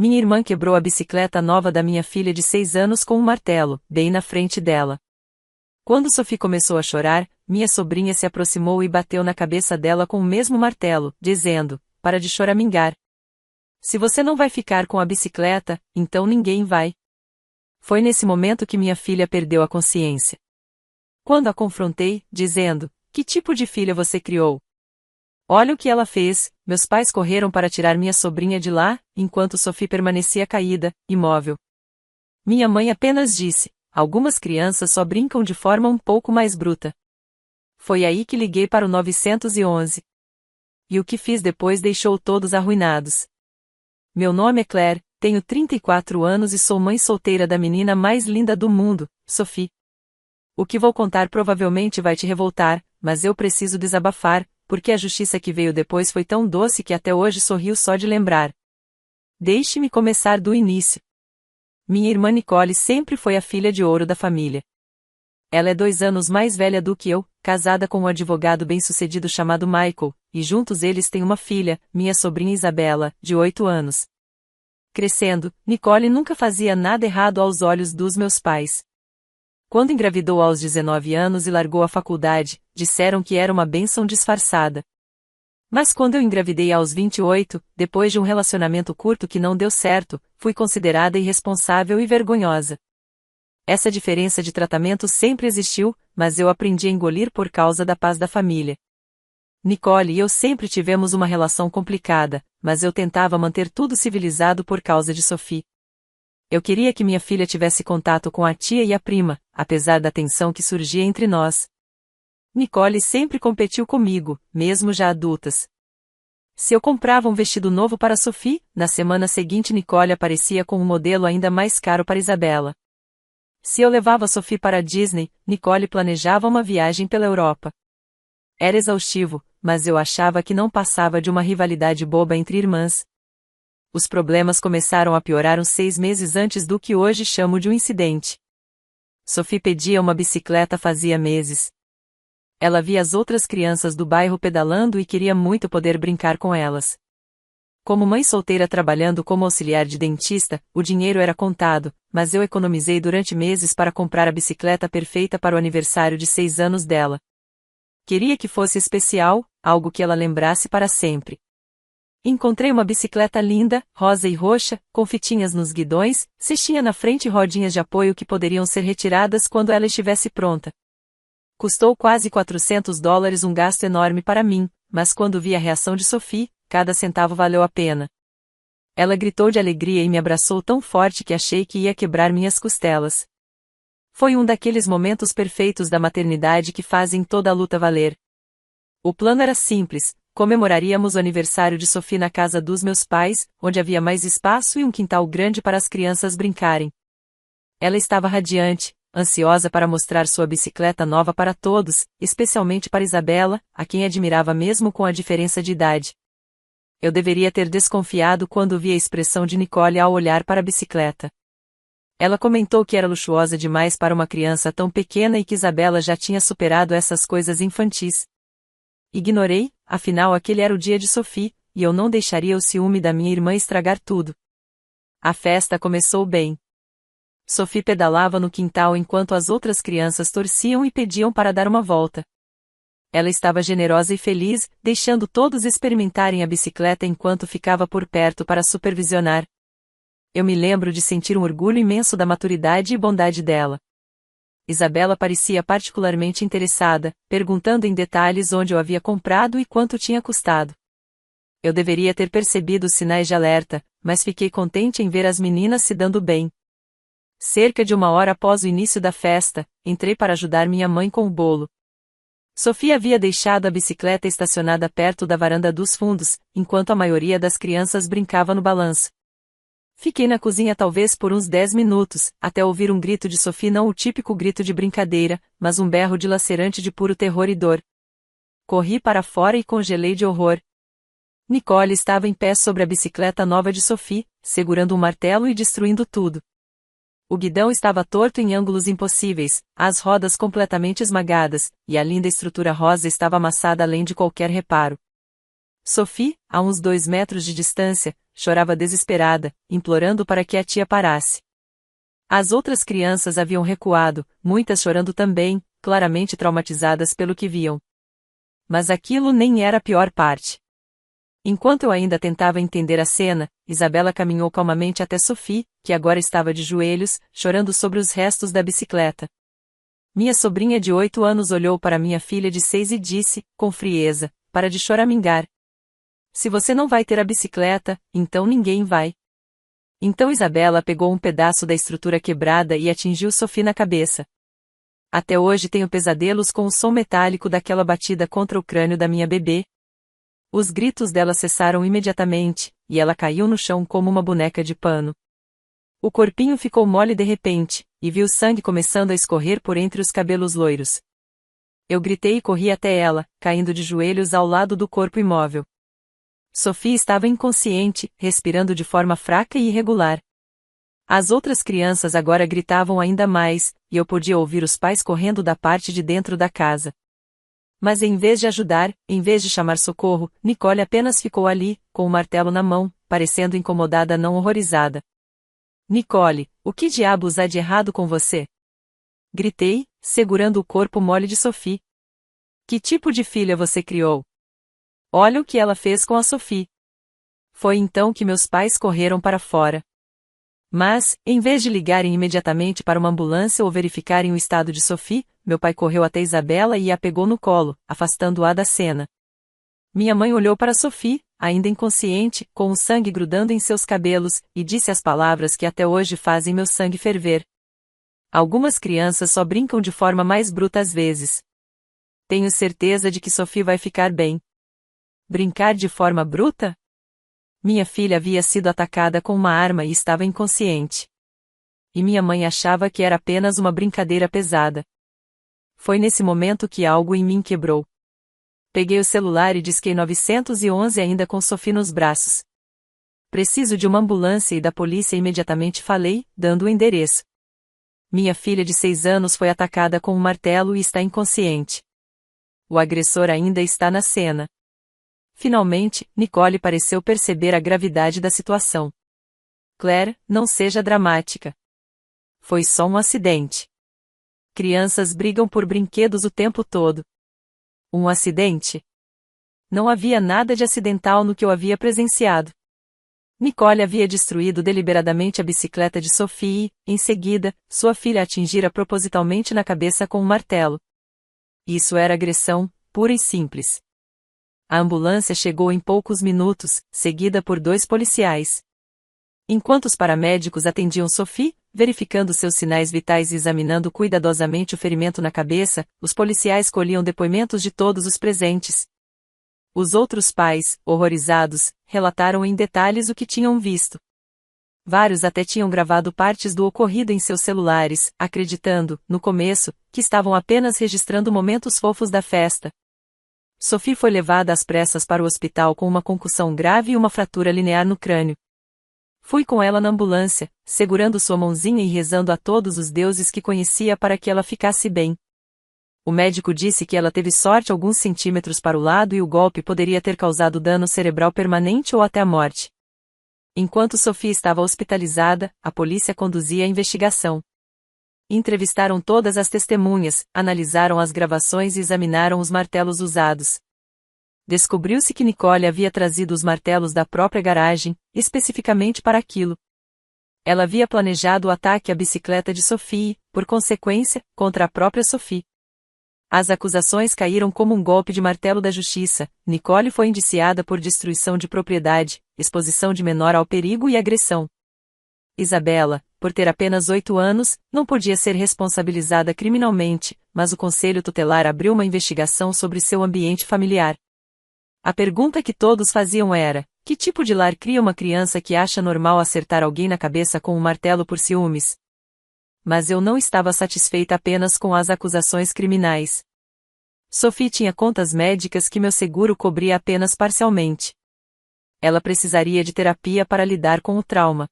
Minha irmã quebrou a bicicleta nova da minha filha de 6 anos com um martelo, bem na frente dela. Quando Sophie começou a chorar, minha sobrinha se aproximou e bateu na cabeça dela com o mesmo martelo, dizendo: "Para de choramingar. Se você não vai ficar com a bicicleta, então ninguém vai." Foi nesse momento que minha filha perdeu a consciência. Quando a confrontei, dizendo: "Que tipo de filha você criou? Olha o que ela fez." Meus pais correram para tirar minha sobrinha de lá, enquanto Sophie permanecia caída, imóvel. Minha mãe apenas disse: "Algumas crianças só brincam de forma um pouco mais bruta." Foi aí que liguei para o 911. E o que fiz depois deixou todos arruinados. Meu nome é Claire, tenho 34 anos e sou mãe solteira da menina mais linda do mundo, Sophie. O que vou contar provavelmente vai te revoltar, mas eu preciso desabafar, porque a justiça que veio depois foi tão doce que até hoje sorrio só de lembrar. Deixe-me começar do início. Minha irmã Nicole sempre foi a filha de ouro da família. Ela é 2 anos mais velha do que eu, casada com um advogado bem-sucedido chamado Michael, e juntos eles têm uma filha, minha sobrinha Isabela, de 8 anos. Crescendo, Nicole nunca fazia nada errado aos olhos dos meus pais. Quando engravidou aos 19 anos e largou a faculdade, disseram que era uma bênção disfarçada. Mas quando eu engravidei aos 28, depois de um relacionamento curto que não deu certo, fui considerada irresponsável e vergonhosa. Essa diferença de tratamento sempre existiu, mas eu aprendi a engolir por causa da paz da família. Nicole e eu sempre tivemos uma relação complicada, mas eu tentava manter tudo civilizado por causa de Sophie. Eu queria que minha filha tivesse contato com a tia e a prima, apesar da tensão que surgia entre nós. Nicole sempre competiu comigo, mesmo já adultas. Se eu comprava um vestido novo para Sophie, na semana seguinte Nicole aparecia com um modelo ainda mais caro para Isabela. Se eu levava Sophie para a Disney, Nicole planejava uma viagem pela Europa. Era exaustivo, mas eu achava que não passava de uma rivalidade boba entre irmãs. Os problemas começaram a piorar uns 6 meses antes do que hoje chamo de um incidente. Sophie pedia uma bicicleta fazia meses. Ela via as outras crianças do bairro pedalando e queria muito poder brincar com elas. Como mãe solteira trabalhando como auxiliar de dentista, o dinheiro era contado, mas eu economizei durante meses para comprar a bicicleta perfeita para o aniversário de 6 anos dela. Queria que fosse especial, algo que ela lembrasse para sempre. Encontrei uma bicicleta linda, rosa e roxa, com fitinhas nos guidões, cestinha na frente e rodinhas de apoio que poderiam ser retiradas quando ela estivesse pronta. Custou quase $400, um gasto enorme para mim, mas quando vi a reação de Sophie, cada centavo valeu a pena. Ela gritou de alegria e me abraçou tão forte que achei que ia quebrar minhas costelas. Foi um daqueles momentos perfeitos da maternidade que fazem toda a luta valer. O plano era simples: comemoraríamos o aniversário de Sophie na casa dos meus pais, onde havia mais espaço e um quintal grande para as crianças brincarem. Ela estava radiante, ansiosa para mostrar sua bicicleta nova para todos, especialmente para Isabela, a quem admirava mesmo com a diferença de idade. Eu deveria ter desconfiado quando vi a expressão de Nicole ao olhar para a bicicleta. Ela comentou que era luxuosa demais para uma criança tão pequena e que Isabela já tinha superado essas coisas infantis. Ignorei, afinal aquele era o dia de Sophie, e eu não deixaria o ciúme da minha irmã estragar tudo. A festa começou bem. Sophie pedalava no quintal enquanto as outras crianças torciam e pediam para dar uma volta. Ela estava generosa e feliz, deixando todos experimentarem a bicicleta enquanto ficava por perto para supervisionar. Eu me lembro de sentir um orgulho imenso da maturidade e bondade dela. Isabela parecia particularmente interessada, perguntando em detalhes onde eu havia comprado e quanto tinha custado. Eu deveria ter percebido os sinais de alerta, mas fiquei contente em ver as meninas se dando bem. Cerca de 1 hora após o início da festa, entrei para ajudar minha mãe com o bolo. Sophie havia deixado a bicicleta estacionada perto da varanda dos fundos, enquanto a maioria das crianças brincava no balanço. Fiquei na cozinha talvez por uns 10 minutos, até ouvir um grito de Sophie, não o típico grito de brincadeira, mas um berro dilacerante de puro terror e dor. Corri para fora e congelei de horror. Nicole estava em pé sobre a bicicleta nova de Sophie, segurando um martelo e destruindo tudo. O guidão estava torto em ângulos impossíveis, as rodas completamente esmagadas, e a linda estrutura rosa estava amassada além de qualquer reparo. Sophie, a uns 2 metros de distância, chorava desesperada, implorando para que a tia parasse. As outras crianças haviam recuado, muitas chorando também, claramente traumatizadas pelo que viam. Mas aquilo nem era a pior parte. Enquanto eu ainda tentava entender a cena, Isabela caminhou calmamente até Sophie, que agora estava de joelhos, chorando sobre os restos da bicicleta. Minha sobrinha de 8 anos olhou para minha filha de 6 e disse, com frieza, para de choramingar. Se você não vai ter a bicicleta, então ninguém vai. Então Isabela pegou um pedaço da estrutura quebrada e atingiu Sophie na cabeça. Até hoje tenho pesadelos com o som metálico daquela batida contra o crânio da minha bebê. Os gritos dela cessaram imediatamente, e ela caiu no chão como uma boneca de pano. O corpinho ficou mole de repente, e vi o sangue começando a escorrer por entre os cabelos loiros. Eu gritei e corri até ela, caindo de joelhos ao lado do corpo imóvel. Sophie estava inconsciente, respirando de forma fraca e irregular. As outras crianças agora gritavam ainda mais, e eu podia ouvir os pais correndo da parte de dentro da casa. Mas em vez de ajudar, em vez de chamar socorro, Nicole apenas ficou ali, com o martelo na mão, parecendo incomodada não horrorizada. Nicole, o que diabos há de errado com você? Gritei, segurando o corpo mole de Sophie. Que tipo de filha você criou? Olha o que ela fez com a Sophie. Foi então que meus pais correram para fora. Mas, em vez de ligarem imediatamente para uma ambulância ou verificarem o estado de Sophie, meu pai correu até Isabela e a pegou no colo, afastando-a da cena. Minha mãe olhou para Sophie, ainda inconsciente, com o sangue grudando em seus cabelos, e disse as palavras que até hoje fazem meu sangue ferver. Algumas crianças só brincam de forma mais bruta às vezes. Tenho certeza de que Sophie vai ficar bem. Brincar de forma bruta? Minha filha havia sido atacada com uma arma e estava inconsciente. E minha mãe achava que era apenas uma brincadeira pesada. Foi nesse momento que algo em mim quebrou. Peguei o celular e disquei 911 ainda com Sophie nos braços. Preciso de uma ambulância e da polícia imediatamente falei, dando o endereço. Minha filha de 6 anos foi atacada com um martelo e está inconsciente. O agressor ainda está na cena. Finalmente, Nicole pareceu perceber a gravidade da situação. Claire, não seja dramática. Foi só um acidente. Crianças brigam por brinquedos o tempo todo. Um acidente? Não havia nada de acidental no que eu havia presenciado. Nicole havia destruído deliberadamente a bicicleta de Sophie e, em seguida, sua filha a atingira propositalmente na cabeça com um martelo. Isso era agressão, pura e simples. A ambulância chegou em poucos minutos, seguida por 2 policiais. Enquanto os paramédicos atendiam Sophie, verificando seus sinais vitais e examinando cuidadosamente o ferimento na cabeça, os policiais colhiam depoimentos de todos os presentes. Os outros pais, horrorizados, relataram em detalhes o que tinham visto. Vários até tinham gravado partes do ocorrido em seus celulares, acreditando, no começo, que estavam apenas registrando momentos fofos da festa. Sophie foi levada às pressas para o hospital com uma concussão grave e uma fratura linear no crânio. Fui com ela na ambulância, segurando sua mãozinha e rezando a todos os deuses que conhecia para que ela ficasse bem. O médico disse que ela teve sorte alguns centímetros para o lado e o golpe poderia ter causado dano cerebral permanente ou até a morte. Enquanto Sophie estava hospitalizada, a polícia conduzia a investigação. Entrevistaram todas as testemunhas, analisaram as gravações e examinaram os martelos usados. Descobriu-se que Nicole havia trazido os martelos da própria garagem, especificamente para aquilo. Ela havia planejado o ataque à bicicleta de Sophie, por consequência, contra a própria Sophie. As acusações caíram como um golpe de martelo da justiça. Nicole foi indiciada por destruição de propriedade, exposição de menor ao perigo e agressão. Isabela, por ter apenas 8 anos, não podia ser responsabilizada criminalmente, mas o Conselho Tutelar abriu uma investigação sobre seu ambiente familiar. A pergunta que todos faziam era: que tipo de lar cria uma criança que acha normal acertar alguém na cabeça com um martelo por ciúmes? Mas eu não estava satisfeita apenas com as acusações criminais. Sophie tinha contas médicas que meu seguro cobria apenas parcialmente. Ela precisaria de terapia para lidar com o trauma.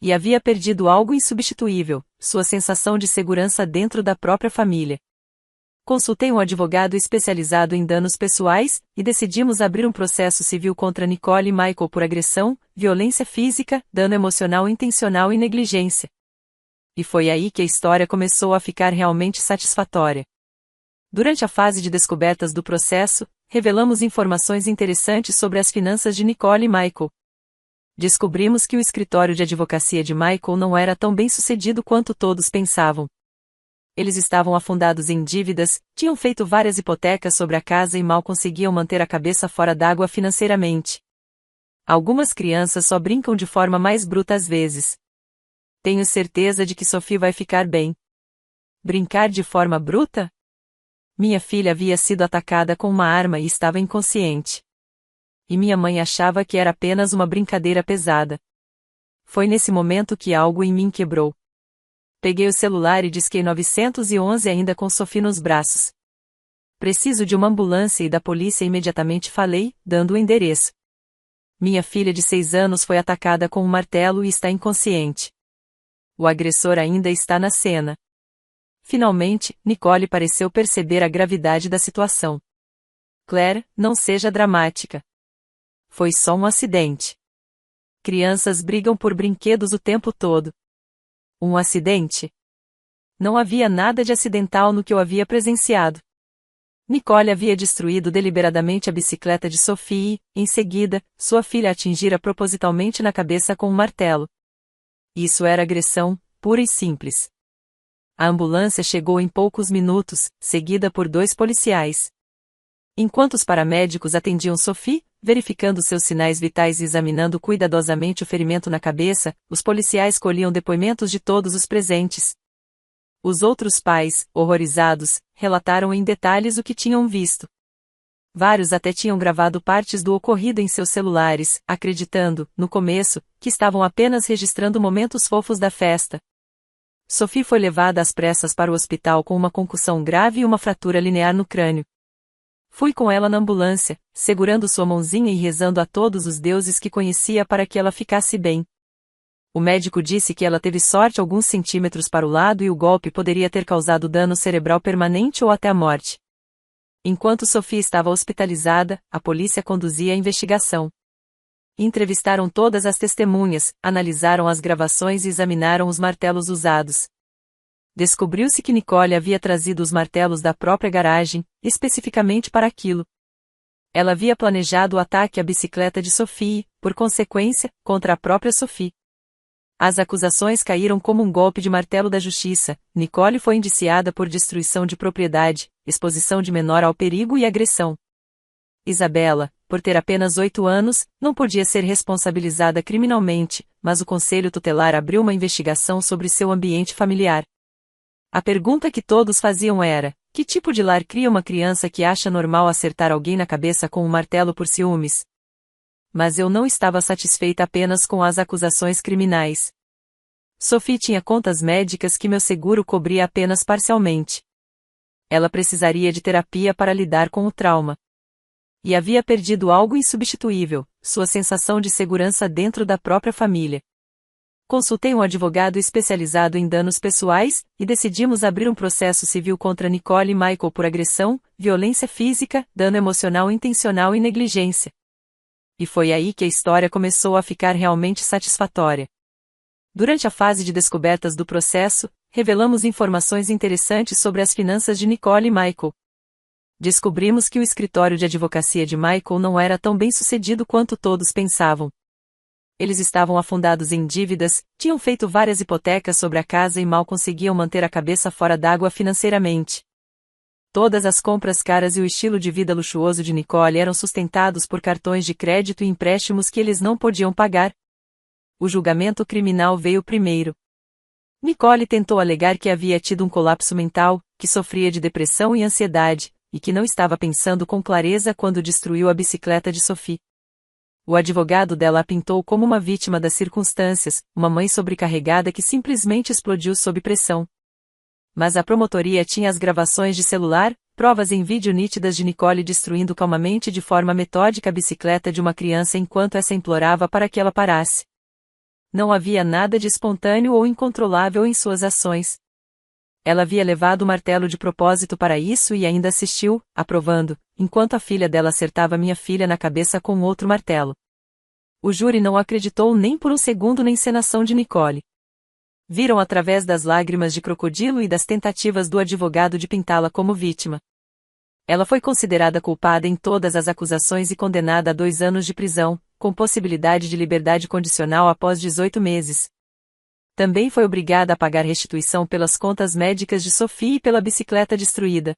E havia perdido algo insubstituível, sua sensação de segurança dentro da própria família. Consultei um advogado especializado em danos pessoais, e decidimos abrir um processo civil contra Nicole e Michael por agressão, violência física, dano emocional intencional e negligência. E foi aí que a história começou a ficar realmente satisfatória. Durante a fase de descobertas do processo, revelamos informações interessantes sobre as finanças de Nicole e Michael. Descobrimos que o escritório de advocacia de Michael não era tão bem-sucedido quanto todos pensavam. Eles estavam afundados em dívidas, tinham feito várias hipotecas sobre a casa e mal conseguiam manter a cabeça fora d'água financeiramente. Algumas crianças só brincam de forma mais bruta às vezes. Tenho certeza de que Sophie vai ficar bem. Brincar de forma bruta? Minha filha havia sido atacada com uma arma e estava inconsciente. E minha mãe achava que era apenas uma brincadeira pesada. Foi nesse momento que algo em mim quebrou. Peguei o celular e disquei 911 ainda com Sophie nos braços. Preciso de uma ambulância e da polícia imediatamente falei, dando o endereço. Minha filha de 6 anos foi atacada com um martelo e está inconsciente. O agressor ainda está na cena. Finalmente, Nicole pareceu perceber a gravidade da situação. Claire, não seja dramática. Foi só um acidente. Crianças brigam por brinquedos o tempo todo. Um acidente? Não havia nada de acidental no que eu havia presenciado. Nicole havia destruído deliberadamente a bicicleta de Sophie e, em seguida, sua filha atingira propositalmente na cabeça com um martelo. Isso era agressão, pura e simples. A ambulância chegou em poucos minutos, seguida por 2 policiais. Enquanto os paramédicos atendiam Sophie, verificando seus sinais vitais e examinando cuidadosamente o ferimento na cabeça, os policiais colhiam depoimentos de todos os presentes. Os outros pais, horrorizados, relataram em detalhes o que tinham visto. Vários até tinham gravado partes do ocorrido em seus celulares, acreditando, no começo, que estavam apenas registrando momentos fofos da festa. Sophie foi levada às pressas para o hospital com uma concussão grave e uma fratura linear no crânio. Fui com ela na ambulância, segurando sua mãozinha e rezando a todos os deuses que conhecia para que ela ficasse bem. O médico disse que ela teve sorte alguns centímetros para o lado e o golpe poderia ter causado dano cerebral permanente ou até a morte. Enquanto Sophie estava hospitalizada, a polícia conduzia a investigação. Entrevistaram todas as testemunhas, analisaram as gravações e examinaram os martelos usados. Descobriu-se que Nicole havia trazido os martelos da própria garagem, especificamente para aquilo. Ela havia planejado o ataque à bicicleta de Sophie, por consequência, contra a própria Sophie. As acusações caíram como um golpe de martelo da justiça. Nicole foi indiciada por destruição de propriedade, exposição de menor ao perigo e agressão. Isabela, por ter apenas 8 anos, não podia ser responsabilizada criminalmente, mas o Conselho Tutelar abriu uma investigação sobre seu ambiente familiar. A pergunta que todos faziam era: que tipo de lar cria uma criança que acha normal acertar alguém na cabeça com um martelo por ciúmes? Mas eu não estava satisfeita apenas com as acusações criminais. Sophie tinha contas médicas que meu seguro cobria apenas parcialmente. Ela precisaria de terapia para lidar com o trauma. E havia perdido algo insubstituível, sua sensação de segurança dentro da própria família. Consultei um advogado especializado em danos pessoais, e decidimos abrir um processo civil contra Nicole e Michael por agressão, violência física, dano emocional intencional e negligência. E foi aí que a história começou a ficar realmente satisfatória. Durante a fase de descobertas do processo, revelamos informações interessantes sobre as finanças de Nicole e Michael. Descobrimos que o escritório de advocacia de Michael não era tão bem-sucedido quanto todos pensavam. Eles estavam afundados em dívidas, tinham feito várias hipotecas sobre a casa e mal conseguiam manter a cabeça fora d'água financeiramente. Todas as compras caras e o estilo de vida luxuoso de Nicole eram sustentados por cartões de crédito e empréstimos que eles não podiam pagar. O julgamento criminal veio primeiro. Nicole tentou alegar que havia tido um colapso mental, que sofria de depressão e ansiedade, e que não estava pensando com clareza quando destruiu a bicicleta de Sophie. O advogado dela a pintou como uma vítima das circunstâncias, uma mãe sobrecarregada que simplesmente explodiu sob pressão. Mas a promotoria tinha as gravações de celular, provas em vídeo nítidas de Nicole destruindo calmamente de forma metódica a bicicleta de uma criança enquanto essa implorava para que ela parasse. Não havia nada de espontâneo ou incontrolável em suas ações. Ela havia levado o martelo de propósito para isso e ainda assistiu, aprovando, enquanto a filha dela acertava minha filha na cabeça com outro martelo. O júri não acreditou nem por um segundo na encenação de Nicole. Viram através das lágrimas de crocodilo e das tentativas do advogado de pintá-la como vítima. Ela foi considerada culpada em todas as acusações e condenada a 2 anos de prisão, com possibilidade de liberdade condicional após 18 meses. Também foi obrigada a pagar restituição pelas contas médicas de Sophie e pela bicicleta destruída.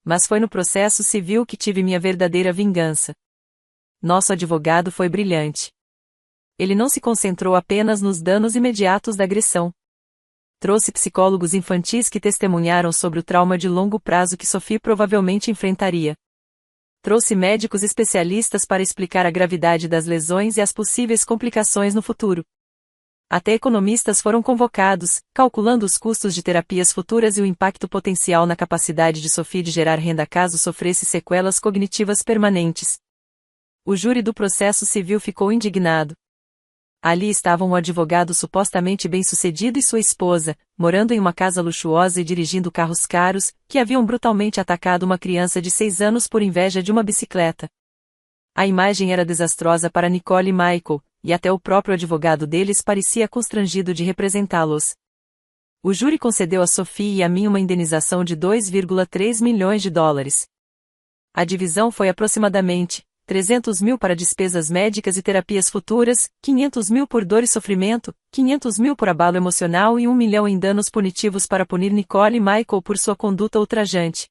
Mas foi no processo civil que tive minha verdadeira vingança. Nosso advogado foi brilhante. Ele não se concentrou apenas nos danos imediatos da agressão. Trouxe psicólogos infantis que testemunharam sobre o trauma de longo prazo que Sophie provavelmente enfrentaria. Trouxe médicos especialistas para explicar a gravidade das lesões e as possíveis complicações no futuro. Até economistas foram convocados, calculando os custos de terapias futuras e o impacto potencial na capacidade de Sophie de gerar renda caso sofresse sequelas cognitivas permanentes. O júri do processo civil ficou indignado. Ali estavam um advogado supostamente bem-sucedido e sua esposa, morando em uma casa luxuosa e dirigindo carros caros, que haviam brutalmente atacado uma criança de 6 anos por inveja de uma bicicleta. A imagem era desastrosa para Nicole e Michael, e até o próprio advogado deles parecia constrangido de representá-los. O júri concedeu a Sophie e a mim uma indenização de 2,3 milhões de dólares. A divisão foi aproximadamente 300 mil para despesas médicas e terapias futuras, 500 mil por dor e sofrimento, 500 mil por abalo emocional e 1 milhão em danos punitivos para punir Nicole e Michael por sua conduta ultrajante.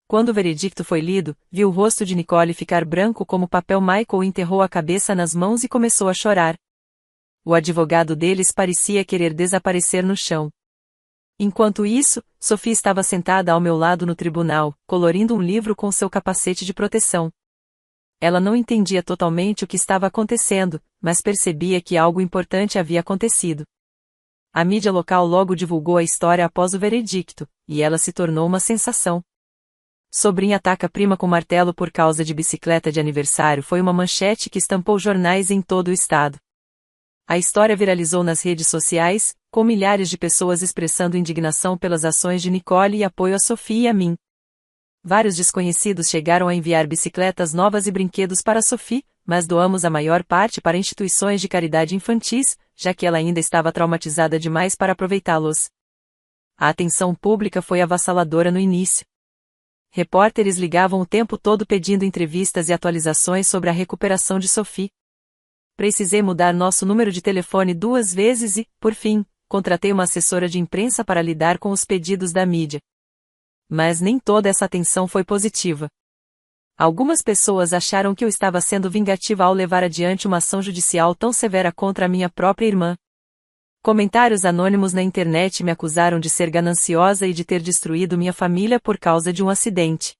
Quando o veredicto foi lido, vi o rosto de Nicole ficar branco como papel. Michael enterrou a cabeça nas mãos e começou a chorar. O advogado deles parecia querer desaparecer no chão. Enquanto isso, Sophie estava sentada ao meu lado no tribunal, colorindo um livro com seu capacete de proteção. Ela não entendia totalmente o que estava acontecendo, mas percebia que algo importante havia acontecido. A mídia local logo divulgou a história após o veredicto, e ela se tornou uma sensação. Sobrinha ataca prima com martelo por causa de bicicleta de aniversário foi uma manchete que estampou jornais em todo o estado. A história viralizou nas redes sociais, com milhares de pessoas expressando indignação pelas ações de Nicole e apoio a Sophie e a mim. Vários desconhecidos chegaram a enviar bicicletas novas e brinquedos para Sophie, mas doamos a maior parte para instituições de caridade infantis, já que ela ainda estava traumatizada demais para aproveitá-los. A atenção pública foi avassaladora no início. Repórteres ligavam o tempo todo pedindo entrevistas e atualizações sobre a recuperação de Sophie. Precisei mudar nosso número de telefone 2 vezes e, por fim, contratei uma assessora de imprensa para lidar com os pedidos da mídia. Mas nem toda essa atenção foi positiva. Algumas pessoas acharam que eu estava sendo vingativa ao levar adiante uma ação judicial tão severa contra a minha própria irmã. Comentários anônimos na internet me acusaram de ser gananciosa e de ter destruído minha família por causa de um acidente.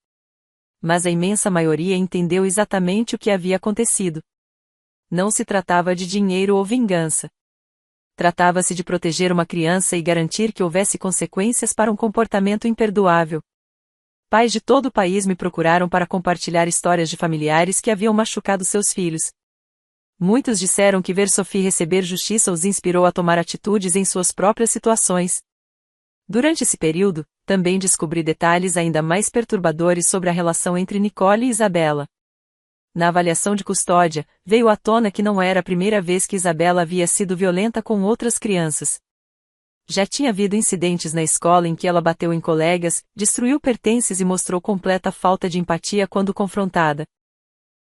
Mas a imensa maioria entendeu exatamente o que havia acontecido. Não se tratava de dinheiro ou vingança. Tratava-se de proteger uma criança e garantir que houvesse consequências para um comportamento imperdoável. Pais de todo o país me procuraram para compartilhar histórias de familiares que haviam machucado seus filhos. Muitos disseram que ver Sophie receber justiça os inspirou a tomar atitudes em suas próprias situações. Durante esse período, também descobri detalhes ainda mais perturbadores sobre a relação entre Nicole e Isabella. Na avaliação de custódia, veio à tona que não era a primeira vez que Isabella havia sido violenta com outras crianças. Já tinha havido incidentes na escola em que ela bateu em colegas, destruiu pertences e mostrou completa falta de empatia quando confrontada.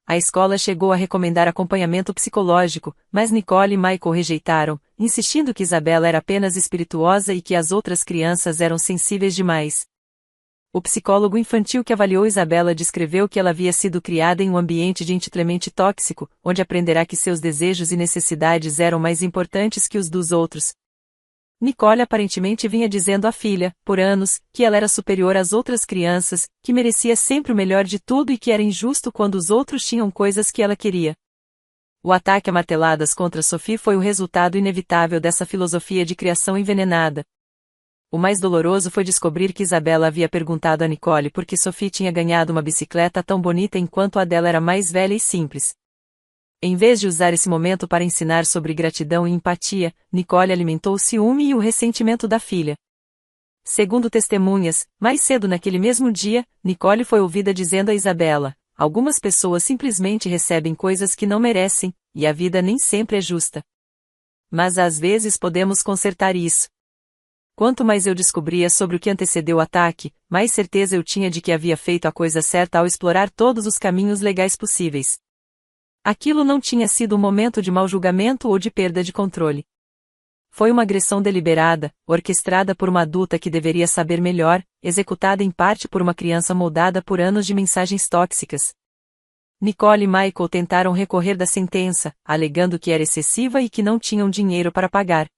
A escola chegou a recomendar acompanhamento psicológico, mas Nicole e Michael rejeitaram, insistindo que Isabella era apenas espirituosa e que as outras crianças eram sensíveis demais. O psicólogo infantil que avaliou Isabella descreveu que ela havia sido criada em um ambiente de gentilmente tóxico, onde aprenderá que seus desejos e necessidades eram mais importantes que os dos outros. Nicole aparentemente vinha dizendo à filha, por anos, que ela era superior às outras crianças, que merecia sempre o melhor de tudo e que era injusto quando os outros tinham coisas que ela queria. O ataque a marteladas contra Sophie foi o resultado inevitável dessa filosofia de criação envenenada. O mais doloroso foi descobrir que Isabella havia perguntado a Nicole por que Sophie tinha ganhado uma bicicleta tão bonita enquanto a dela era mais velha e simples. Em vez de usar esse momento para ensinar sobre gratidão e empatia, Nicole alimentou o ciúme e o ressentimento da filha. Segundo testemunhas, mais cedo naquele mesmo dia, Nicole foi ouvida dizendo a Isabela: algumas pessoas simplesmente recebem coisas que não merecem, e a vida nem sempre é justa. Mas às vezes podemos consertar isso. Quanto mais eu descobria sobre o que antecedeu o ataque, mais certeza eu tinha de que havia feito a coisa certa ao explorar todos os caminhos legais possíveis. Aquilo não tinha sido um momento de mau julgamento ou de perda de controle. Foi uma agressão deliberada, orquestrada por uma adulta que deveria saber melhor, executada em parte por uma criança moldada por anos de mensagens tóxicas. Nicole e Michael tentaram recorrer da sentença, alegando que era excessiva e que não tinham dinheiro para pagar.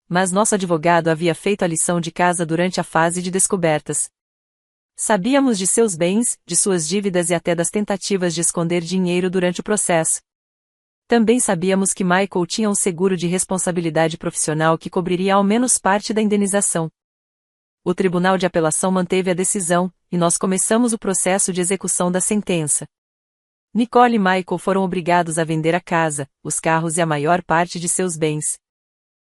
Mas nosso advogado havia feito a lição de casa durante a fase de descobertas. Sabíamos de seus bens, de suas dívidas e até das tentativas de esconder dinheiro durante o processo. Também sabíamos que Michael tinha um seguro de responsabilidade profissional que cobriria ao menos parte da indenização. O Tribunal de Apelação manteve a decisão, e nós começamos o processo de execução da sentença. Nicole e Michael foram obrigados a vender a casa, os carros e a maior parte de seus bens.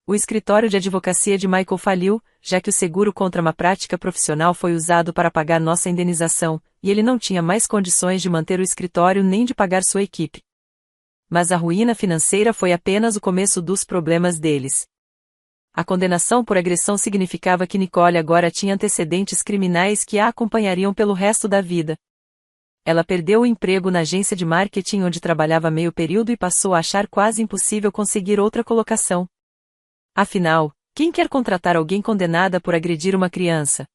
O escritório de advocacia de Michael faliu, já que o seguro contra uma prática profissional foi usado para pagar nossa indenização, e ele não tinha mais condições de manter o escritório nem de pagar sua equipe. Mas a ruína financeira foi apenas o começo dos problemas deles. A condenação por agressão significava que Nicole agora tinha antecedentes criminais que a acompanhariam pelo resto da vida. Ela perdeu o emprego na agência de marketing onde trabalhava meio período e passou a achar quase impossível conseguir outra colocação. Afinal, quem quer contratar alguém condenada por agredir uma criança?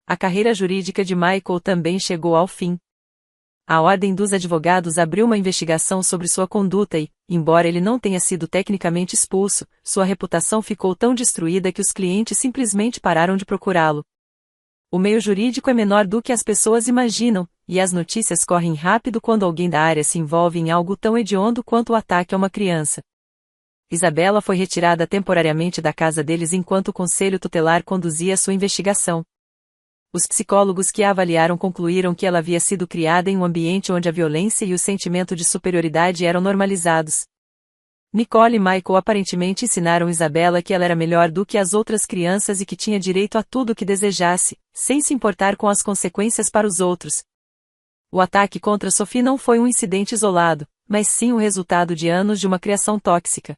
A carreira jurídica de Michael também chegou ao fim. A Ordem dos Advogados abriu uma investigação sobre sua conduta e, embora ele não tenha sido tecnicamente expulso, sua reputação ficou tão destruída que os clientes simplesmente pararam de procurá-lo. O meio jurídico é menor do que as pessoas imaginam, e as notícias correm rápido quando alguém da área se envolve em algo tão hediondo quanto o ataque a uma criança. Isabela foi retirada temporariamente da casa deles enquanto o conselho tutelar conduzia sua investigação. Os psicólogos que a avaliaram concluíram que ela havia sido criada em um ambiente onde a violência e o sentimento de superioridade eram normalizados. Nicole e Michael aparentemente ensinaram Isabela que ela era melhor do que as outras crianças e que tinha direito a tudo o que desejasse, sem se importar com as consequências para os outros. O ataque contra Sophie não foi um incidente isolado, mas sim o resultado de anos de uma criação tóxica.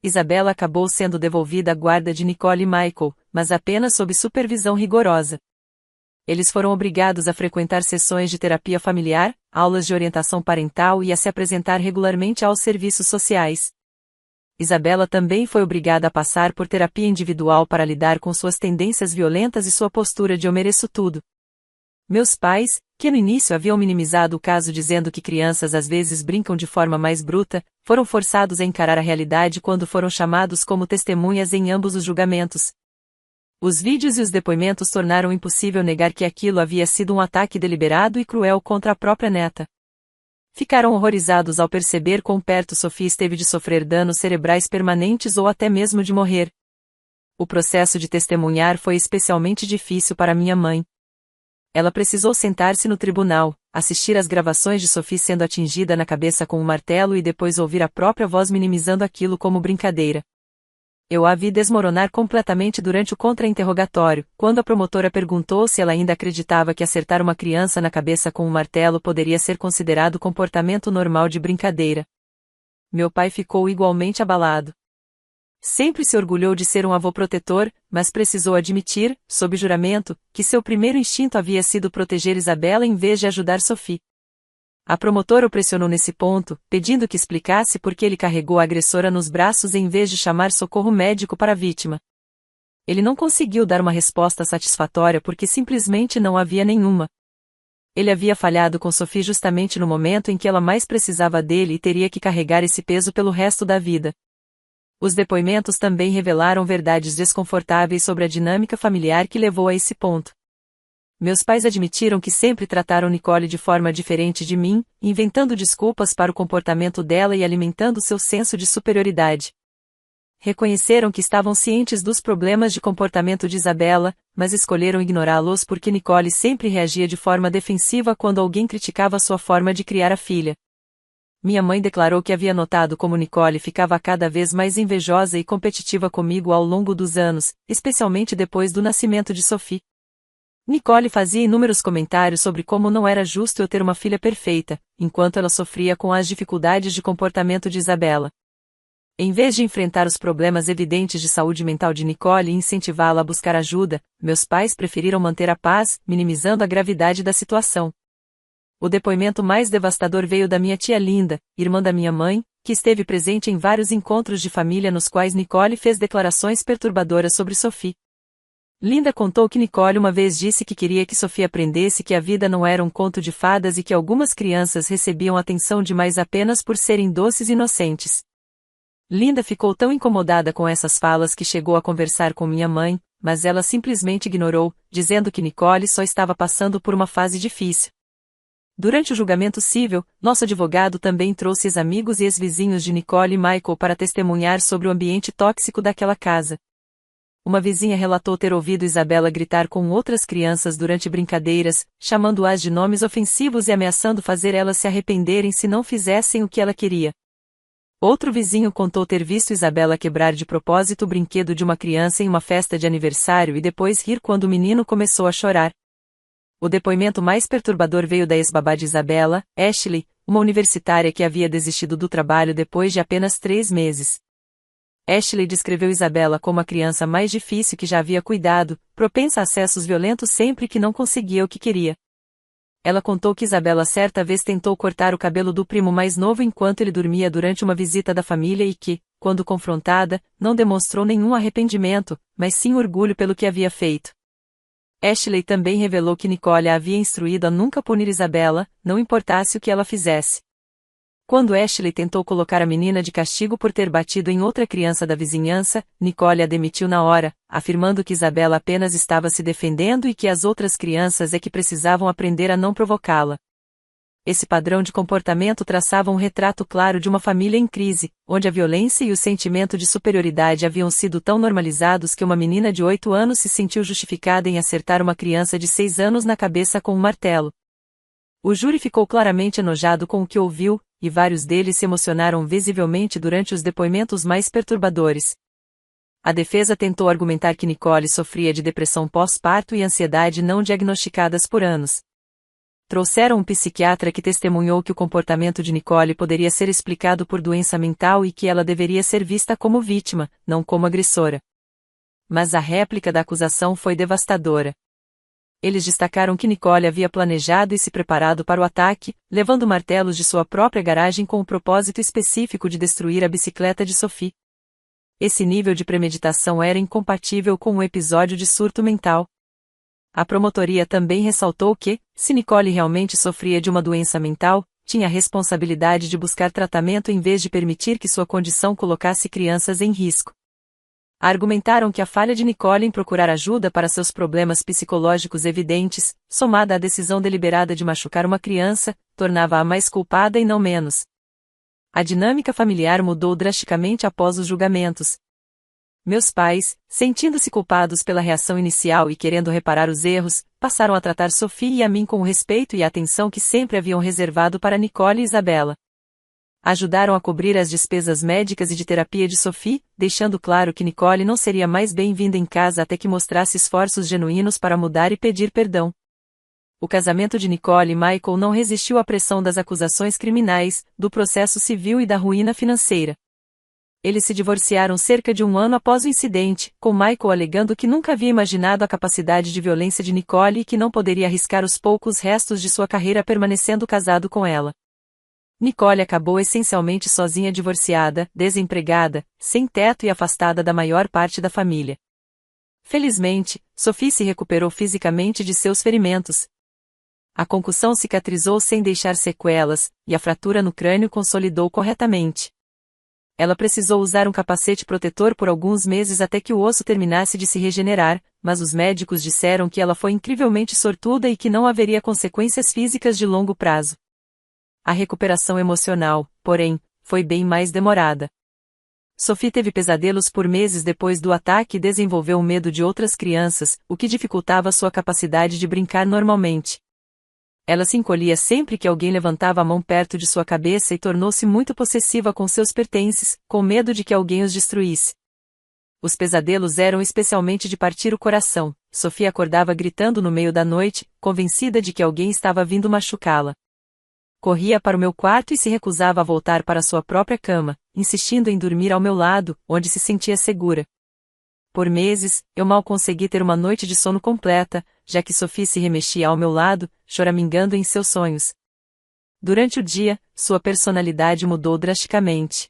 Isabela acabou sendo devolvida à guarda de Nicole e Michael, mas apenas sob supervisão rigorosa. Eles foram obrigados a frequentar sessões de terapia familiar, aulas de orientação parental e a se apresentar regularmente aos serviços sociais. Isabela também foi obrigada a passar por terapia individual para lidar com suas tendências violentas e sua postura de "eu mereço tudo". Meus pais, que no início haviam minimizado o caso dizendo que crianças às vezes brincam de forma mais bruta, foram forçados a encarar a realidade quando foram chamados como testemunhas em ambos os julgamentos. Os vídeos e os depoimentos tornaram impossível negar que aquilo havia sido um ataque deliberado e cruel contra a própria neta. Ficaram horrorizados ao perceber quão perto Sophie esteve de sofrer danos cerebrais permanentes ou até mesmo de morrer. O processo de testemunhar foi especialmente difícil para minha mãe. Ela precisou sentar-se no tribunal, assistir às gravações de Sophie sendo atingida na cabeça com um martelo e depois ouvir a própria voz minimizando aquilo como brincadeira. Eu a vi desmoronar completamente durante o contra-interrogatório, quando a promotora perguntou se ela ainda acreditava que acertar uma criança na cabeça com um martelo poderia ser considerado comportamento normal de brincadeira. Meu pai ficou igualmente abalado. Sempre se orgulhou de ser um avô protetor, mas precisou admitir, sob juramento, que seu primeiro instinto havia sido proteger Isabela em vez de ajudar Sophie. A promotora o pressionou nesse ponto, pedindo que explicasse por que ele carregou a agressora nos braços em vez de chamar socorro médico para a vítima. Ele não conseguiu dar uma resposta satisfatória porque simplesmente não havia nenhuma. Ele havia falhado com Sophie justamente no momento em que ela mais precisava dele e teria que carregar esse peso pelo resto da vida. Os depoimentos também revelaram verdades desconfortáveis sobre a dinâmica familiar que levou a esse ponto. Meus pais admitiram que sempre trataram Nicole de forma diferente de mim, inventando desculpas para o comportamento dela e alimentando seu senso de superioridade. Reconheceram que estavam cientes dos problemas de comportamento de Isabela, mas escolheram ignorá-los porque Nicole sempre reagia de forma defensiva quando alguém criticava sua forma de criar a filha. Minha mãe declarou que havia notado como Nicole ficava cada vez mais invejosa e competitiva comigo ao longo dos anos, especialmente depois do nascimento de Sophie. Nicole fazia inúmeros comentários sobre como não era justo eu ter uma filha perfeita, enquanto ela sofria com as dificuldades de comportamento de Isabela. Em vez de enfrentar os problemas evidentes de saúde mental de Nicole e incentivá-la a buscar ajuda, meus pais preferiram manter a paz, minimizando a gravidade da situação. O depoimento mais devastador veio da minha tia Linda, irmã da minha mãe, que esteve presente em vários encontros de família nos quais Nicole fez declarações perturbadoras sobre Sophie. Linda contou que Nicole uma vez disse que queria que Sophie aprendesse que a vida não era um conto de fadas e que algumas crianças recebiam atenção demais apenas por serem doces e inocentes. Linda ficou tão incomodada com essas falas que chegou a conversar com minha mãe, mas ela simplesmente ignorou, dizendo que Nicole só estava passando por uma fase difícil. Durante o julgamento civil, nosso advogado também trouxe ex-amigos e ex-vizinhos de Nicole e Michael para testemunhar sobre o ambiente tóxico daquela casa. Uma vizinha relatou ter ouvido Isabela gritar com outras crianças durante brincadeiras, chamando-as de nomes ofensivos e ameaçando fazer elas se arrependerem se não fizessem o que ela queria. Outro vizinho contou ter visto Isabela quebrar de propósito o brinquedo de uma criança em uma festa de aniversário e depois rir quando o menino começou a chorar. O depoimento mais perturbador veio da ex-babá de Isabela, Ashley, uma universitária que havia desistido do trabalho depois de apenas 3 meses. Ashley descreveu Isabela como a criança mais difícil que já havia cuidado, propensa a acessos violentos sempre que não conseguia o que queria. Ela contou que Isabela certa vez tentou cortar o cabelo do primo mais novo enquanto ele dormia durante uma visita da família e que, quando confrontada, não demonstrou nenhum arrependimento, mas sim orgulho pelo que havia feito. Ashley também revelou que Nicole a havia instruído a nunca punir Isabela, não importasse o que ela fizesse. Quando Ashley tentou colocar a menina de castigo por ter batido em outra criança da vizinhança, Nicole a demitiu na hora, afirmando que Isabela apenas estava se defendendo e que as outras crianças é que precisavam aprender a não provocá-la. Esse padrão de comportamento traçava um retrato claro de uma família em crise, onde a violência e o sentimento de superioridade haviam sido tão normalizados que uma menina de 8 anos se sentiu justificada em acertar uma criança de 6 anos na cabeça com um martelo. O júri ficou claramente enojado com o que ouviu, e vários deles se emocionaram visivelmente durante os depoimentos mais perturbadores. A defesa tentou argumentar que Nicole sofria de depressão pós-parto e ansiedade não diagnosticadas por anos. Trouxeram um psiquiatra que testemunhou que o comportamento de Nicole poderia ser explicado por doença mental e que ela deveria ser vista como vítima, não como agressora. Mas a réplica da acusação foi devastadora. Eles destacaram que Nicole havia planejado e se preparado para o ataque, levando martelos de sua própria garagem com o propósito específico de destruir a bicicleta de Sophie. Esse nível de premeditação era incompatível com um episódio de surto mental. A promotoria também ressaltou que, se Nicole realmente sofria de uma doença mental, tinha a responsabilidade de buscar tratamento em vez de permitir que sua condição colocasse crianças em risco. Argumentaram que a falha de Nicole em procurar ajuda para seus problemas psicológicos evidentes, somada à decisão deliberada de machucar uma criança, tornava-a mais culpada e não menos. A dinâmica familiar mudou drasticamente após os julgamentos. Meus pais, sentindo-se culpados pela reação inicial e querendo reparar os erros, passaram a tratar Sophie e a mim com o respeito e a atenção que sempre haviam reservado para Nicole e Isabela. Ajudaram a cobrir as despesas médicas e de terapia de Sophie, deixando claro que Nicole não seria mais bem-vinda em casa até que mostrasse esforços genuínos para mudar e pedir perdão. O casamento de Nicole e Michael não resistiu à pressão das acusações criminais, do processo civil e da ruína financeira. Eles se divorciaram cerca de 1 ano após o incidente, com Michael alegando que nunca havia imaginado a capacidade de violência de Nicole e que não poderia arriscar os poucos restos de sua carreira permanecendo casado com ela. Nicole acabou essencialmente sozinha, divorciada, desempregada, sem teto e afastada da maior parte da família. Felizmente, Sophie se recuperou fisicamente de seus ferimentos. A concussão cicatrizou sem deixar sequelas, e a fratura no crânio consolidou corretamente. Ela precisou usar um capacete protetor por alguns meses até que o osso terminasse de se regenerar, mas os médicos disseram que ela foi incrivelmente sortuda e que não haveria consequências físicas de longo prazo. A recuperação emocional, porém, foi bem mais demorada. Sophie teve pesadelos por meses depois do ataque e desenvolveu o medo de outras crianças, o que dificultava sua capacidade de brincar normalmente. Ela se encolhia sempre que alguém levantava a mão perto de sua cabeça e tornou-se muito possessiva com seus pertences, com medo de que alguém os destruísse. Os pesadelos eram especialmente de partir o coração. Sophie acordava gritando no meio da noite, convencida de que alguém estava vindo machucá-la. Corria para o meu quarto e se recusava a voltar para sua própria cama, insistindo em dormir ao meu lado, onde se sentia segura. Por meses, eu mal consegui ter uma noite de sono completa, já que Sophie se remexia ao meu lado, choramingando em seus sonhos. Durante o dia, sua personalidade mudou drasticamente.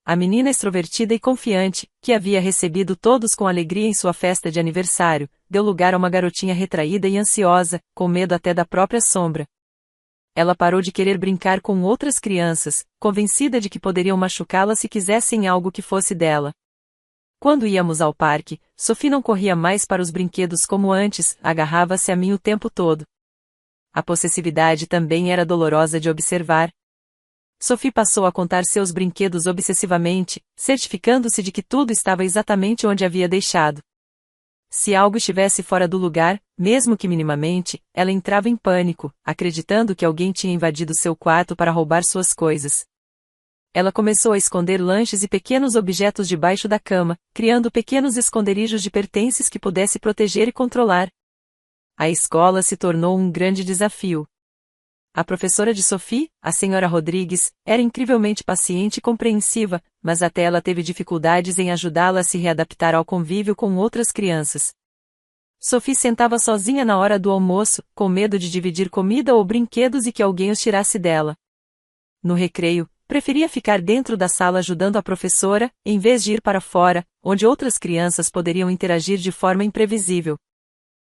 A menina extrovertida e confiante, que havia recebido todos com alegria em sua festa de aniversário, deu lugar a uma garotinha retraída e ansiosa, com medo até da própria sombra. Ela parou de querer brincar com outras crianças, convencida de que poderiam machucá-la se quisessem algo que fosse dela. Quando íamos ao parque, Sophie não corria mais para os brinquedos como antes, agarrava-se a mim o tempo todo. A possessividade também era dolorosa de observar. Sophie passou a contar seus brinquedos obsessivamente, certificando-se de que tudo estava exatamente onde havia deixado. Se algo estivesse fora do lugar, mesmo que minimamente, ela entrava em pânico, acreditando que alguém tinha invadido seu quarto para roubar suas coisas. Ela começou a esconder lanches e pequenos objetos debaixo da cama, criando pequenos esconderijos de pertences que pudesse proteger e controlar. A escola se tornou um grande desafio. A professora de Sophie, a senhora Rodrigues, era incrivelmente paciente e compreensiva, mas até ela teve dificuldades em ajudá-la a se readaptar ao convívio com outras crianças. Sophie sentava sozinha na hora do almoço, com medo de dividir comida ou brinquedos e que alguém os tirasse dela. No recreio, preferia ficar dentro da sala ajudando a professora, em vez de ir para fora, onde outras crianças poderiam interagir de forma imprevisível.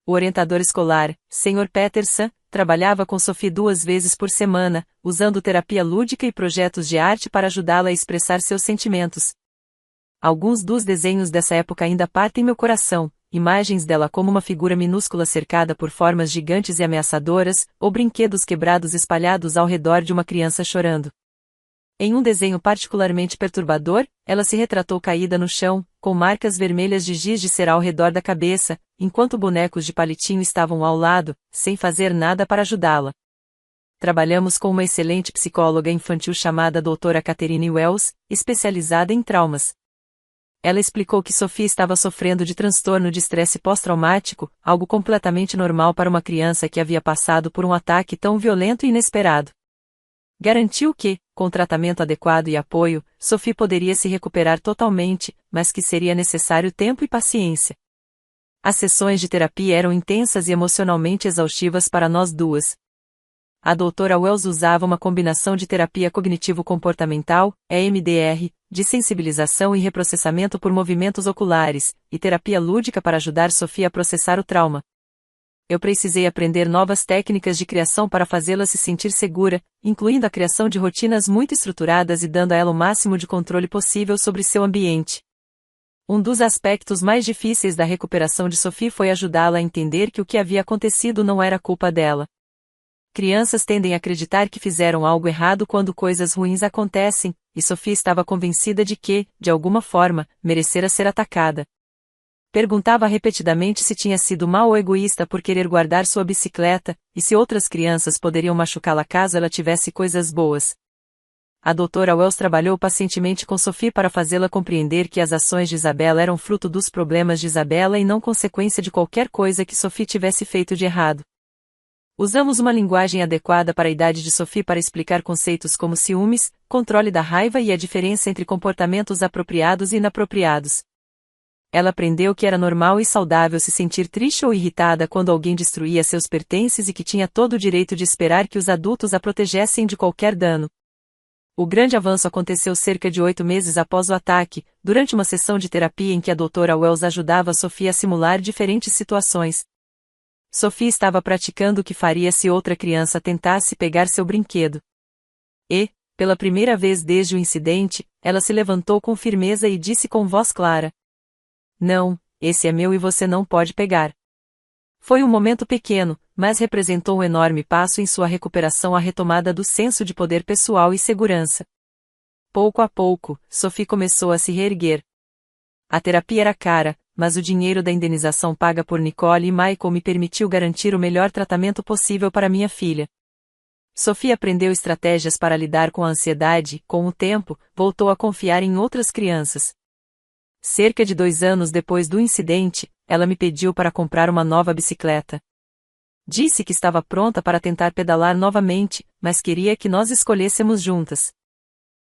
O orientador escolar, Sr. Peterson, trabalhava com Sophie 2 vezes por semana, usando terapia lúdica e projetos de arte para ajudá-la a expressar seus sentimentos. Alguns dos desenhos dessa época ainda partem meu coração, imagens dela como uma figura minúscula cercada por formas gigantes e ameaçadoras, ou brinquedos quebrados espalhados ao redor de uma criança chorando. Em um desenho particularmente perturbador, ela se retratou caída no chão, com marcas vermelhas de giz de cera ao redor da cabeça, enquanto bonecos de palitinho estavam ao lado, sem fazer nada para ajudá-la. Trabalhamos com uma excelente psicóloga infantil chamada Dra. Catherine Wells, especializada em traumas. Ela explicou que Sophie estava sofrendo de transtorno de estresse pós-traumático, algo completamente normal para uma criança que havia passado por um ataque tão violento e inesperado. Garantiu que, com tratamento adequado e apoio, Sophie poderia se recuperar totalmente, mas que seria necessário tempo e paciência. As sessões de terapia eram intensas e emocionalmente exaustivas para nós duas. A doutora Wells usava uma combinação de terapia cognitivo-comportamental, EMDR, de sensibilização e reprocessamento por movimentos oculares, e terapia lúdica para ajudar Sophie a processar o trauma. Eu precisei aprender novas técnicas de criação para fazê-la se sentir segura, incluindo a criação de rotinas muito estruturadas e dando a ela o máximo de controle possível sobre seu ambiente. Um dos aspectos mais difíceis da recuperação de Sophie foi ajudá-la a entender que o que havia acontecido não era culpa dela. Crianças tendem a acreditar que fizeram algo errado quando coisas ruins acontecem, e Sophie estava convencida de que, de alguma forma, merecera ser atacada. Perguntava repetidamente se tinha sido mal ou egoísta por querer guardar sua bicicleta, e se outras crianças poderiam machucá-la caso ela tivesse coisas boas. A doutora Wells trabalhou pacientemente com Sophie para fazê-la compreender que as ações de Isabela eram fruto dos problemas de Isabela e não consequência de qualquer coisa que Sophie tivesse feito de errado. Usamos uma linguagem adequada para a idade de Sophie para explicar conceitos como ciúmes, controle da raiva e a diferença entre comportamentos apropriados e inapropriados. Ela aprendeu que era normal e saudável se sentir triste ou irritada quando alguém destruía seus pertences e que tinha todo o direito de esperar que os adultos a protegessem de qualquer dano. O grande avanço aconteceu cerca de 8 meses após o ataque, durante uma sessão de terapia em que a doutora Wells ajudava Sophie a simular diferentes situações. Sophie estava praticando o que faria se outra criança tentasse pegar seu brinquedo. E, pela primeira vez desde o incidente, ela se levantou com firmeza e disse com voz clara: "Não, esse é meu e você não pode pegar." Foi um momento pequeno, mas representou um enorme passo em sua recuperação à retomada do senso de poder pessoal e segurança. Pouco a pouco, Sophie começou a se reerguer. A terapia era cara, mas o dinheiro da indenização paga por Nicole e Michael me permitiu garantir o melhor tratamento possível para minha filha. Sophie aprendeu estratégias para lidar com a ansiedade e, com o tempo, voltou a confiar em outras crianças. Cerca de 2 anos depois do incidente, ela me pediu para comprar uma nova bicicleta. Disse que estava pronta para tentar pedalar novamente, mas queria que nós escolhêssemos juntas.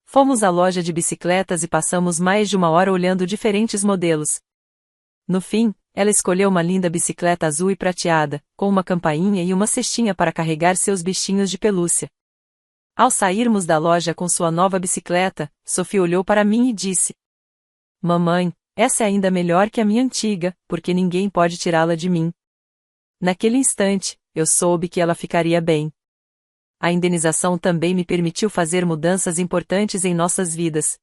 Fomos à loja de bicicletas e passamos mais de 1 hora olhando diferentes modelos. No fim, ela escolheu uma linda bicicleta azul e prateada, com uma campainha e uma cestinha para carregar seus bichinhos de pelúcia. Ao sairmos da loja com sua nova bicicleta, Sophie olhou para mim e disse: "Mamãe, essa é ainda melhor que a minha antiga, porque ninguém pode tirá-la de mim." Naquele instante, eu soube que ela ficaria bem. A indenização também me permitiu fazer mudanças importantes em nossas vidas.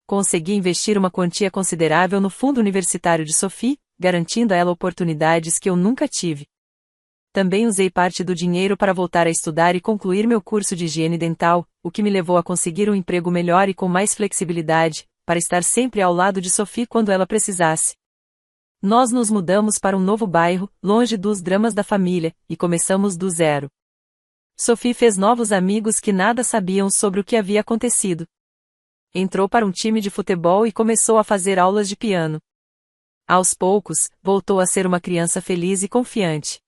Consegui investir uma quantia considerável no fundo universitário de Sophie, garantindo a ela oportunidades que eu nunca tive. Também usei parte do dinheiro para voltar a estudar e concluir meu curso de higiene dental, o que me levou a conseguir um emprego melhor e com mais flexibilidade, para estar sempre ao lado de Sophie quando ela precisasse. Nós nos mudamos para um novo bairro, longe dos dramas da família, e começamos do zero. Sophie fez novos amigos que nada sabiam sobre o que havia acontecido. Entrou para um time de futebol e começou a fazer aulas de piano. Aos poucos, voltou a ser uma criança feliz e confiante.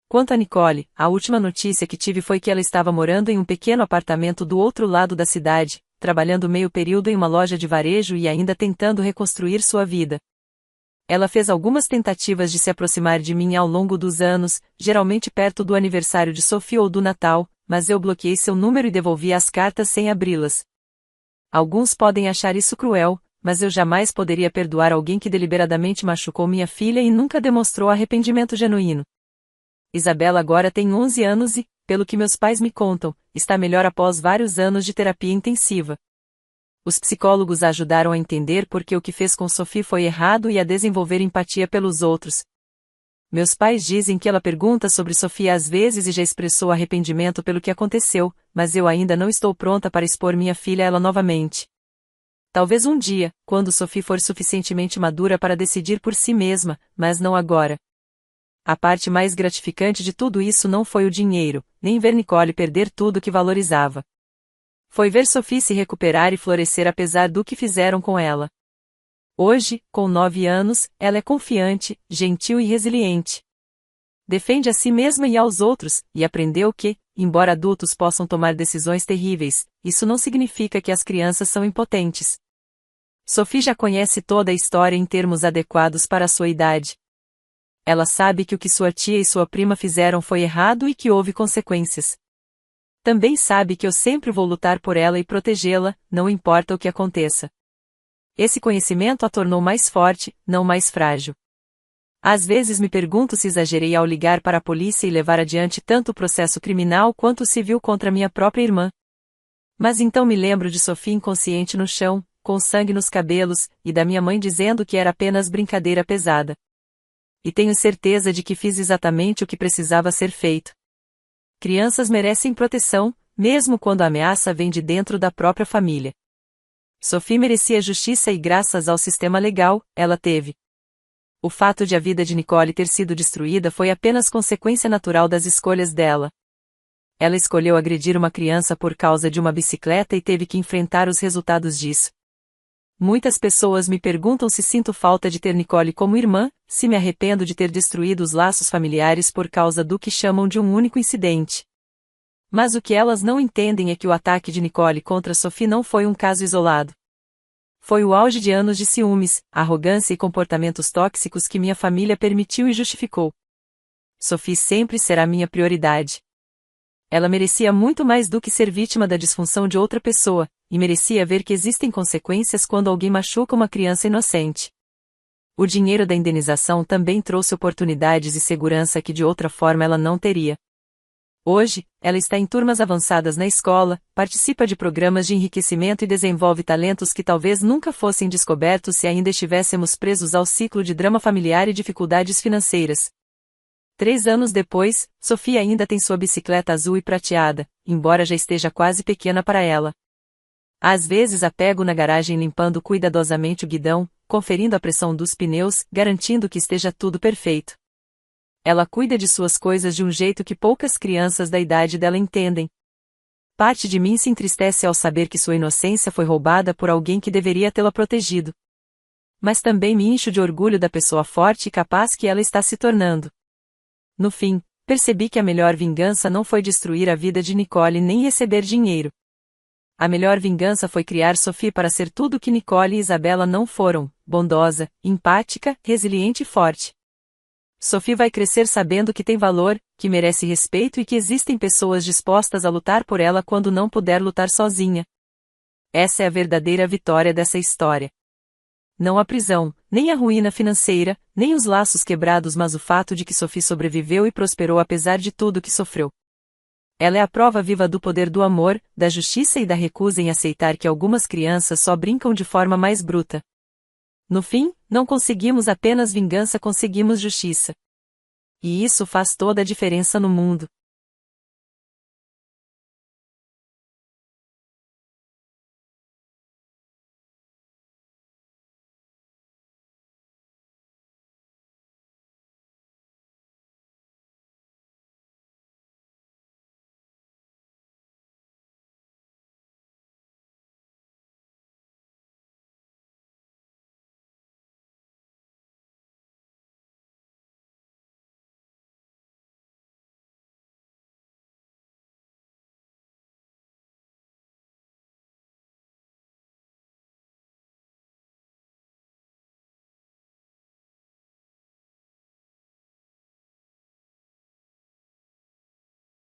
Quanto a Nicole, a última notícia que tive foi que ela estava morando em um pequeno apartamento do outro lado da cidade, trabalhando meio período em uma loja de varejo e ainda tentando reconstruir sua vida. Ela fez algumas tentativas de se aproximar de mim ao longo dos anos, geralmente perto do aniversário de Sophie ou do Natal, mas eu bloqueei seu número e devolvi as cartas sem abri-las. Alguns podem achar isso cruel, mas eu jamais poderia perdoar alguém que deliberadamente machucou minha filha e nunca demonstrou arrependimento genuíno. Isabela agora tem 11 anos e, pelo que meus pais me contam, está melhor após vários anos de terapia intensiva. Os psicólogos a ajudaram a entender por que o que fez com Sophie foi errado e a desenvolver empatia pelos outros. Meus pais dizem que ela pergunta sobre Sophie às vezes e já expressou arrependimento pelo que aconteceu, mas eu ainda não estou pronta para expor minha filha a ela novamente. Talvez um dia, quando Sophie for suficientemente madura para decidir por si mesma, mas não agora. A parte mais gratificante de tudo isso não foi o dinheiro, nem ver Nicole perder tudo que valorizava. Foi ver Sophie se recuperar e florescer apesar do que fizeram com ela. Hoje, com 9 anos, ela é confiante, gentil e resiliente. Defende a si mesma e aos outros, e aprendeu que, embora adultos possam tomar decisões terríveis, isso não significa que as crianças são impotentes. Sophie já conhece toda a história em termos adequados para a sua idade. Ela sabe que o que sua tia e sua prima fizeram foi errado e que houve consequências. Também sabe que eu sempre vou lutar por ela e protegê-la, não importa o que aconteça. Esse conhecimento a tornou mais forte, não mais frágil. Às vezes me pergunto se exagerei ao ligar para a polícia e levar adiante tanto o processo criminal quanto o civil contra minha própria irmã. Mas então me lembro de Sophie inconsciente no chão, com sangue nos cabelos, e da minha mãe dizendo que era apenas brincadeira pesada. E tenho certeza de que fiz exatamente o que precisava ser feito. Crianças merecem proteção, mesmo quando a ameaça vem de dentro da própria família. Sophie merecia justiça e graças ao sistema legal, ela teve. O fato de a vida de Nicole ter sido destruída foi apenas consequência natural das escolhas dela. Ela escolheu agredir uma criança por causa de uma bicicleta e teve que enfrentar os resultados disso. Muitas pessoas me perguntam se sinto falta de ter Nicole como irmã, se me arrependo de ter destruído os laços familiares por causa do que chamam de um único incidente. Mas o que elas não entendem é que o ataque de Nicole contra Sophie não foi um caso isolado. Foi o auge de anos de ciúmes, arrogância e comportamentos tóxicos que minha família permitiu e justificou. Sophie sempre será minha prioridade. Ela merecia muito mais do que ser vítima da disfunção de outra pessoa, e merecia ver que existem consequências quando alguém machuca uma criança inocente. O dinheiro da indenização também trouxe oportunidades e segurança que de outra forma ela não teria. Hoje, ela está em turmas avançadas na escola, participa de programas de enriquecimento e desenvolve talentos que talvez nunca fossem descobertos se ainda estivéssemos presos ao ciclo de drama familiar e dificuldades financeiras. 3 anos depois, Sophie ainda tem sua bicicleta azul e prateada, embora já esteja quase pequena para ela. Às vezes a pego na garagem limpando cuidadosamente o guidão, conferindo a pressão dos pneus, garantindo que esteja tudo perfeito. Ela cuida de suas coisas de um jeito que poucas crianças da idade dela entendem. Parte de mim se entristece ao saber que sua inocência foi roubada por alguém que deveria tê-la protegido. Mas também me encho de orgulho da pessoa forte e capaz que ela está se tornando. No fim, percebi que a melhor vingança não foi destruir a vida de Nicole nem receber dinheiro. A melhor vingança foi criar Sophie para ser tudo o que Nicole e Isabela não foram: bondosa, empática, resiliente e forte. Sophie vai crescer sabendo que tem valor, que merece respeito e que existem pessoas dispostas a lutar por ela quando não puder lutar sozinha. Essa é a verdadeira vitória dessa história. Não a prisão, nem a ruína financeira, nem os laços quebrados, mas o fato de que Sophie sobreviveu e prosperou apesar de tudo que sofreu. Ela é a prova viva do poder do amor, da justiça e da recusa em aceitar que algumas crianças só brincam de forma mais bruta. No fim, não conseguimos apenas vingança, conseguimos justiça. E isso faz toda a diferença no mundo.